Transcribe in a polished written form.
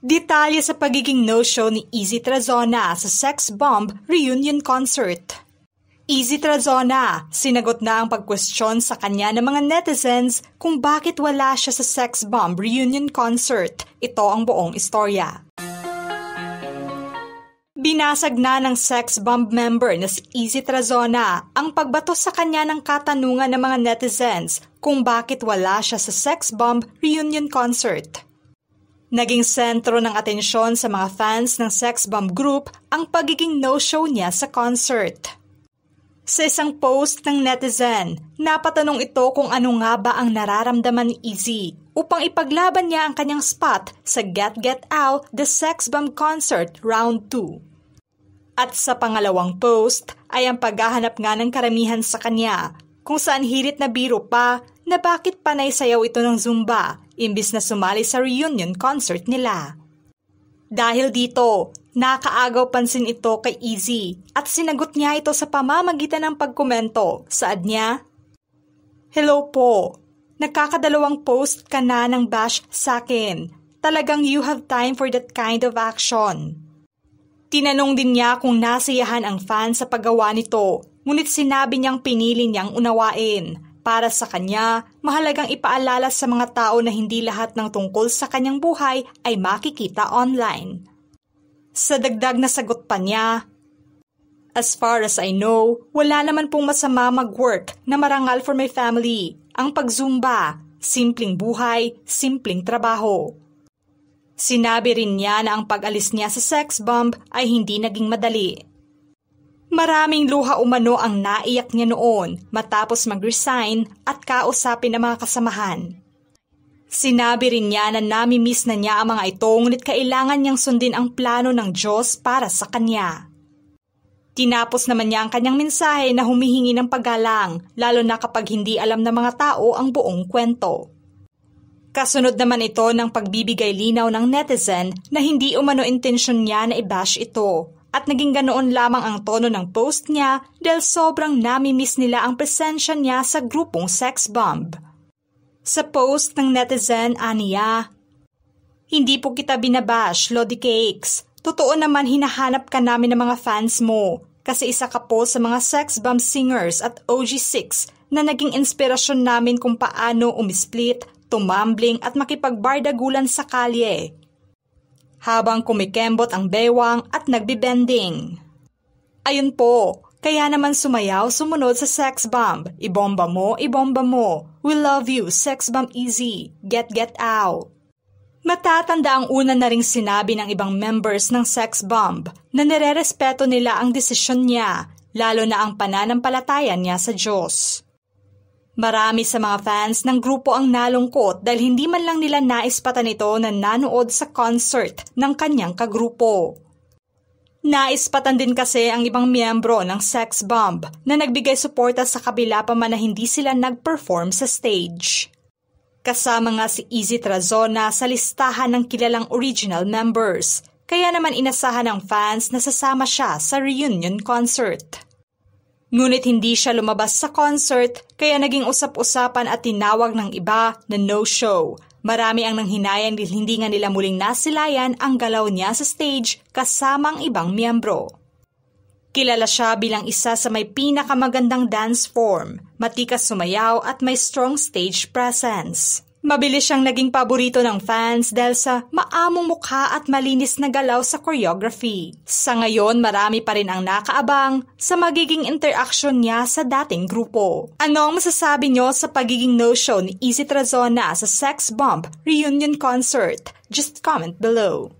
Detalye sa pagiging no-show ni Izzy Trazona sa Sex Bomb reunion concert. Izzy Trazona, sinagot na ang pagkwestiyon sa kanya ng mga netizens kung bakit wala siya sa Sex Bomb reunion concert. Ito ang buong istorya. Binasag na ng Sex Bomb member na si Izzy Trazona ang pagbato sa kanya ng katanungan ng mga netizens kung bakit wala siya sa Sex Bomb reunion concert. Naging sentro ng atensyon sa mga fans ng Sex Bomb group ang pagiging no-show niya sa concert. Sa isang post ng netizen, napatanong ito kung ano nga ba ang nararamdaman ni Izzy upang ipaglaban niya ang kanyang spot sa Get Out The Sex Bomb Concert Round 2. At sa pangalawang post ay ang paghahanap nga ng karamihan sa kanya kung saan hirit na biro pa na bakit panay sayaw ito ng Zumba imbis na sumali sa reunion concert nila. Dahil dito, nakaagaw pansin ito kay Izzy at sinagot niya ito sa pamamagitan ng pagkomento. Saad niya, "Hello po, nagkakadalawang post ka na ng bash sa akin. Talagang you have time for that kind of action." Tinanong din niya kung nasiyahan ang fan sa paggawa nito, ngunit sinabi niyang pinili niyang unawain. Para sa kanya, mahalagang ipaalala sa mga tao na hindi lahat ng tungkol sa kanyang buhay ay makikita online. Sa dagdag na sagot pa niya, "As far as I know, wala naman pong masama mag-work na marangal for my family. Ang pag-Zumba, simpleng buhay, simpleng trabaho." Sinabi rin niya na ang pag-alis niya sa Sex Bomb ay hindi naging madali. Maraming luha umano ang naiyak niya noon matapos mag-resign at kausapin ang mga kasamahan. Sinabi rin niya na nami-miss na niya ang mga ito ngunit kailangan niyang sundin ang plano ng Diyos para sa kanya. Tinapos naman niya ang kanyang mensahe na humihingi ng paggalang lalo na kapag hindi alam ng mga tao ang buong kwento. Kasunod naman ito ng pagbibigay linaw ng netizen na hindi umano intensyon niya na i-bash ito. At naging ganoon lamang ang tono ng post niya dahil sobrang nami-miss nila ang presensya niya sa grupong Sex Bomb. Sa post ng netizen, aniya, "Hindi po kita binabash, Lodi Cakes. Totoo naman hinahanap ka namin ng mga fans mo kasi isa ka po sa mga Sex Bomb singers at OG6 na naging inspirasyon namin kung paano umisplit, tumambling at makipagbardagulan sa kalye. Habang kumikembot ang bewang at nagbibending. Ayun po, kaya naman sumayaw sumunod sa Sex Bomb. Ibomba mo, ibomba mo. We love you, Sex Bomb Izzy. Get out." Matatanda ang una na ring sinabi ng ibang members ng Sex Bomb na nirerespeto nila ang desisyon niya, lalo na ang pananampalataya niya sa Diyos. Marami sa mga fans ng grupo ang nalungkot dahil hindi man lang nila naispatan ito na nanood sa concert ng kanyang kagrupo. Naispatan din kasi ang ibang miyembro ng Sex Bomb na nagbigay suporta sa kabila pa man na hindi sila nag-perform sa stage. Kasama nga si Izzy Trazona sa listahan ng kilalang original members, kaya naman inasahan ng fans na sasama siya sa reunion concert. Ngunit hindi siya lumabas sa concert kaya naging usap-usapan at tinawag ng iba na no-show. Marami ang nanghinayang dahil hindi nga nila muling nasilayan ang galaw niya sa stage kasama ang ibang miyembro. Kilala siya bilang isa sa may pinakamagandang dance form, matikas sumayaw at may strong stage presence. Mabilis siyang naging paborito ng fans dahil sa maamong mukha at malinis na galaw sa choreography. Sa ngayon, marami pa rin ang nakaabang sa magiging interaction niya sa dating grupo. Ano ang masasabi niyo sa pagiging no-show ni Izzy Trazona sa Sex Bomb reunion concert? Just comment below.